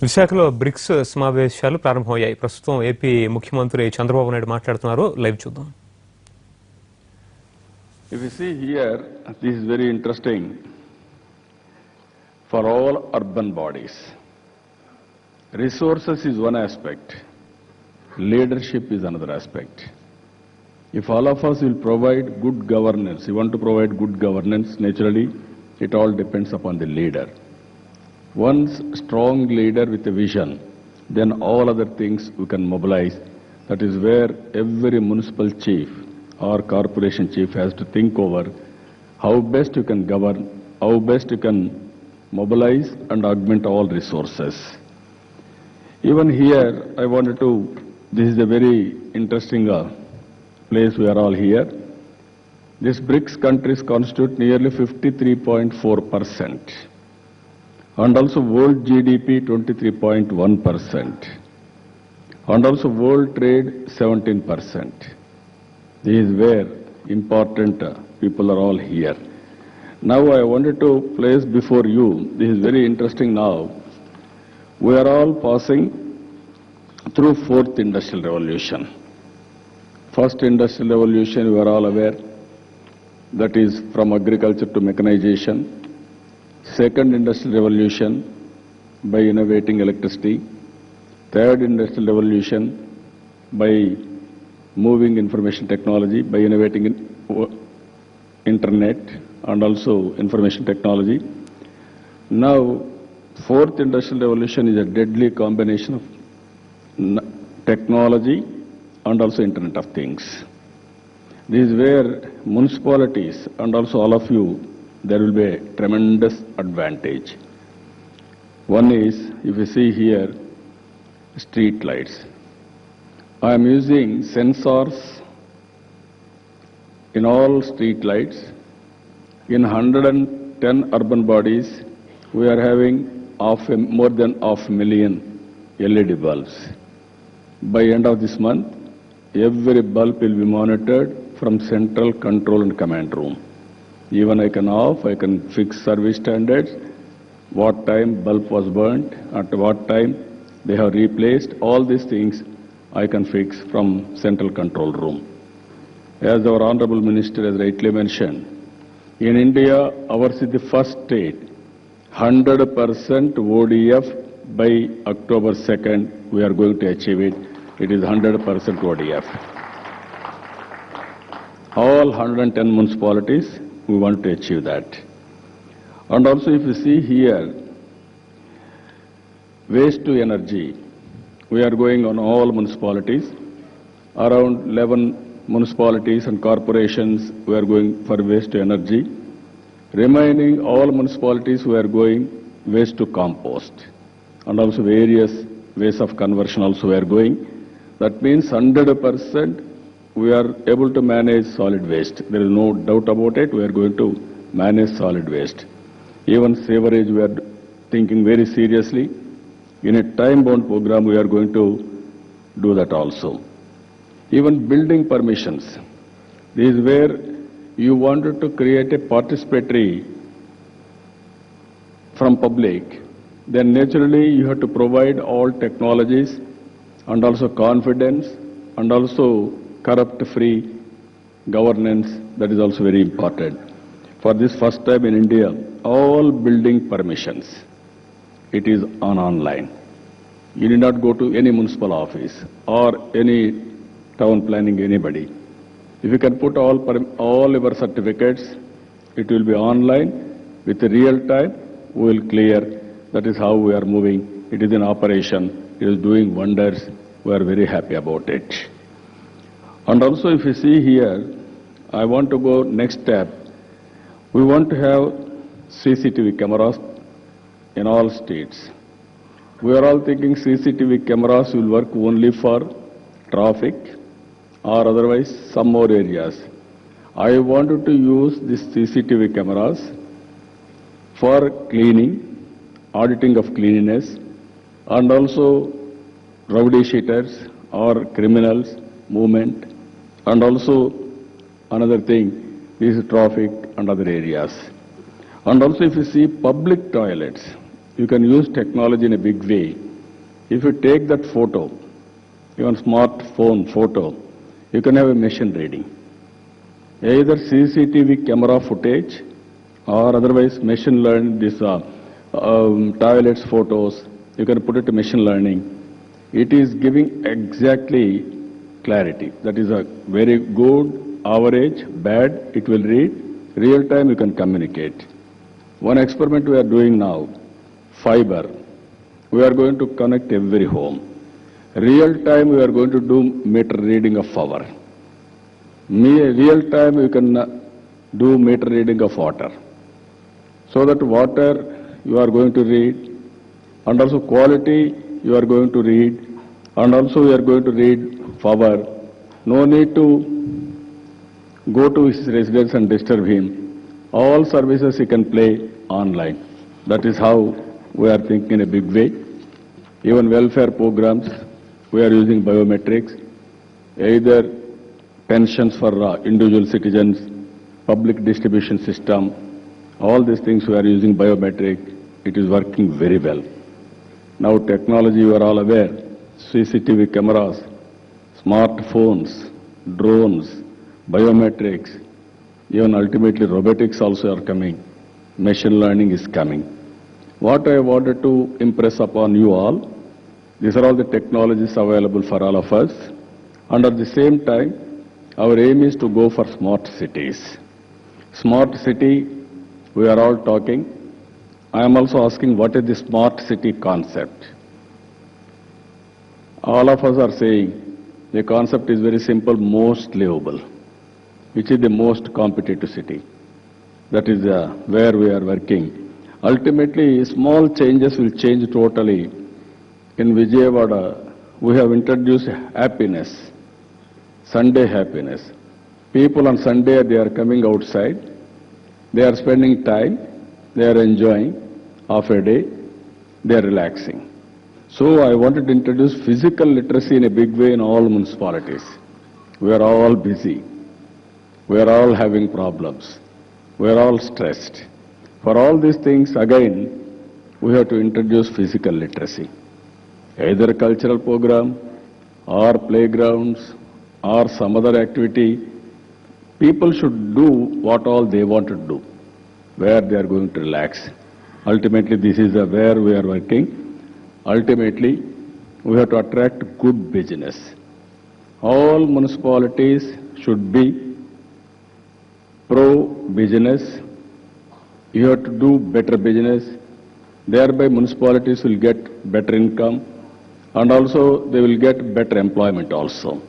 విశాఖలో బ్రిక్స్ సమావేశాలు ప్రారంభమయ్యాయి. ప్రస్తుతం ఏపీ ముఖ్యమంత్రి చంద్రబాబు నాయుడు మాట్లాడుతున్నారు. లైవ్ చూద్దాం. If you see here, this is very interesting for all urban bodies. Resources is one aspect, leadership is another aspect. If all of us will provide good governance, you want to provide good governance, naturally, it all depends upon the leader. One strong leader with a vision, then all other things we can mobilize. That is where every municipal chief or corporation chief has to think over how best you can govern, how best you can mobilize and augment all resources. Even here, I wanted to, this is a very interesting place we are all here. These BRICS countries constitute nearly 53.4%. And also world GDP 23.1%, and also world trade 17%. This is where important people are all here. Now I wanted to place before you, this is very interesting now, we are all passing through fourth industrial revolution. First industrial revolution, we are all aware, that is from agriculture to mechanization. Second industrial revolution by innovating electricity. Third industrial revolution by moving information technology, by innovating internet and also information technology. Now, fourth industrial revolution is a deadly combination of technology and also Internet of Things. This is where municipalities and also all of you, there will be a tremendous advantage. One is, if you see here, street lights. I am using sensors in all street lights. In 110 urban bodies, we are having more than 500,000 LED bulbs. By end of this month, every bulb will be monitored from central control and command room. Even I can off, I can fix service standards, what time bulb was burnt, at what time they have replaced, all these things I can fix from central control room. As our Honorable Minister has rightly mentioned, in India, ours is the first state, 100% ODF by October 2nd, we are going to achieve it. It is 100% ODF. All 110 municipalities, we want to achieve that. And also if you see here, waste to energy, we are going on all municipalities. Around 11 municipalities and corporations, we are going for waste to energy. Remaining all municipalities, we are going waste to compost. And also various ways of conversion also we are going. That means 100% we are able to manage solid waste. There is no doubt about it. We are going to manage solid waste. Even sewerage we are thinking very seriously. In a time-bound program we are going to do that also. Even building permissions. This is where you wanted to create a participatory from public. Then naturally you have to provide all technologies and also confidence and also corrupt-free governance, that is also very important. For this first time in India, all building permissions, it is online. You need not go to any municipal office or any town planning anybody. If you can put all your certificates, it will be online with real time, we will clear. That is how we are moving. It is in operation, it is doing wonders. We are very happy about it. And also if you see here, I want to go next step. We want to have CCTV cameras in all states. We are all thinking CCTV cameras will work only for traffic or otherwise some more areas. I wanted to use these CCTV cameras for cleaning, auditing of cleanliness, and also rowdy sheeters or criminals movement. And also another thing is traffic and other areas. And also if you see public toilets, you can use technology in a big way. If you take that photo, even smartphone photo, you can have a machine reading. Either CCTV camera footage or otherwise machine learning this toilets photos, you can put it to machine learning. It is giving exactly clarity. That is a very good, average, bad, it will read. Real time you can communicate. One experiment we are doing now, fiber. We are going to connect every home. Real time we are going to do meter reading of power. Real time you can do meter reading of water. So that water you are going to read, and also quality you are going to read, and also you are going to read power. No need to go to his residence and disturb him. All services he can play online. That is how we are thinking in a big way. Even welfare programs, we are using biometrics, either pensions for individual citizens, public distribution system, all these things we are using biometric. It is working very well. Now technology, you are all aware, CCTV cameras, smartphones, drones, biometrics, even ultimately robotics also are coming. Machine learning is coming. What I wanted to impress upon you all, these are all the technologies available for all of us. And at the same time, our aim is to go for smart cities. Smart city, we are all talking. I am also asking what is the smart city concept. All of us are saying the concept is very simple, most livable, which is the most competitive city. That is where we are working. Ultimately, small changes will change totally. In Vijayawada, we have introduced happiness, Sunday happiness. People on Sunday, they are coming outside, they are spending time, they are enjoying half a day, they are relaxing. So I wanted to introduce physical literacy in a big way in all municipalities. We are all busy. We are all having problems. We are all stressed. For all these things, again, we have to introduce physical literacy. Either cultural program, or playgrounds, or some other activity. People should do what all they want to do, where they are going to relax. Ultimately, this is where we are working. Ultimately, we have to attract good business. All municipalities should be pro-business. You have to do better business. Thereby, municipalities will get better income, and also they will get better employment also.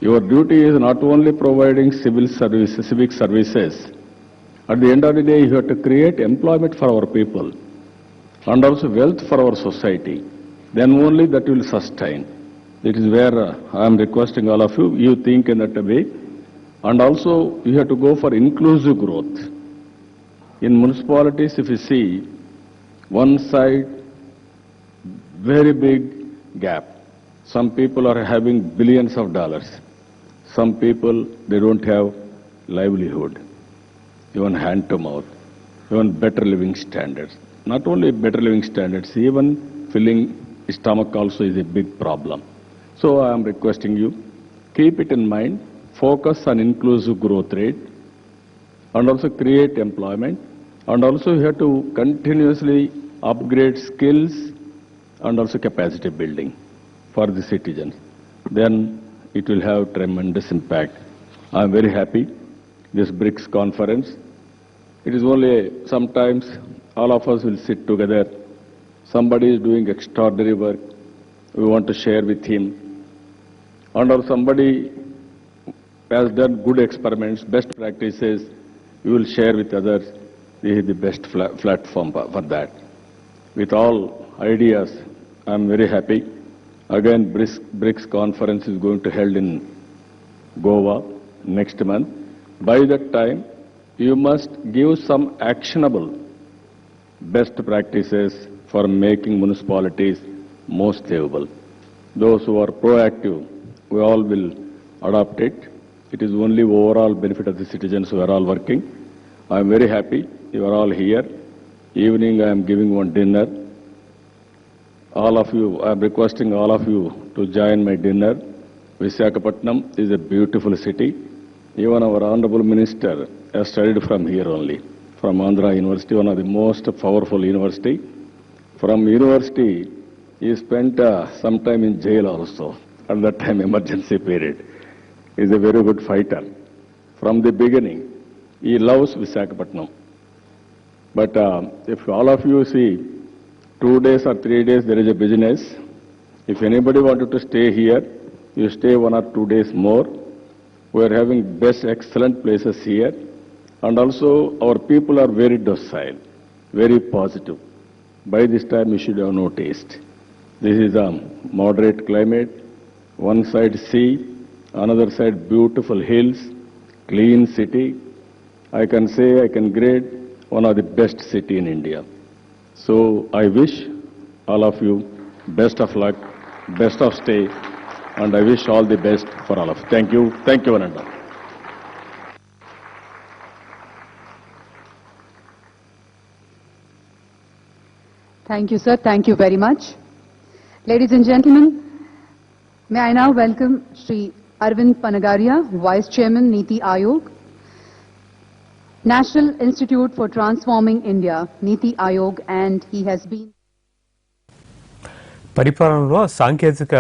Your duty is not only providing civic services. At the end of the day, you have to create employment for our people and also wealth for our society. Then only that will sustain. It is where I am requesting all of you, you think in that way. And also, you have to go for inclusive growth. In municipalities, if you see, one side, very big gap. Some people are having billions of dollars. Some people, they don't have livelihood, even hand to mouth, even better living standards. Not only better living standards, even filling stomach also is a big problem. So I am requesting you, keep it in mind, focus on inclusive growth rate, and also create employment, and also you have to continuously upgrade skills and also capacity building for the citizens. Then it will have tremendous impact. I am very happy this BRICS conference. It is only sometimes all of us will sit together. Somebody is doing extraordinary work. We want to share with him. Or somebody has done good experiments, best practices, we will share with others. This is the best platform for that. With all ideas, I am very happy. Again, BRICS conference is going to held in Goa next month. By that time, you must give some actionable best practices for making municipalities most livable. Those who are proactive, we all will adopt it. It is only overall benefit of the citizens who are all working. I am very happy you are all here. Evening I am giving one dinner. all of you, I'm requesting all of you to join my dinner. Visakhapatnam is a beautiful city. Even our Honorable Minister has studied from here only, from Andhra University, one of the most powerful university. From university, he spent some time in jail also, at that time emergency period. He's a very good fighter. From the beginning, he loves Visakhapatnam. But if all of you see, 2 days or 3 days there is a business. If anybody wanted to stay here, you stay 1 or 2 days more. We are having best, excellent places here. And also our people are very docile, very positive. By this time you should have noticed. This is a moderate climate, one side sea, another side beautiful hills, clean city. I can say, I can grade one of the best city in India. So I wish all of you best of luck, best of stay, and I wish all the best for all of you. Thank you, Ananda. Thank you, sir. Thank you very much. Ladies and gentlemen, may I now welcome Shri Arvind Panagaria, Vice Chairman, Niti Ayog, National Institute for Transforming India, Niti Ayog, and he has been పరిపాలనలో సాంకేతిక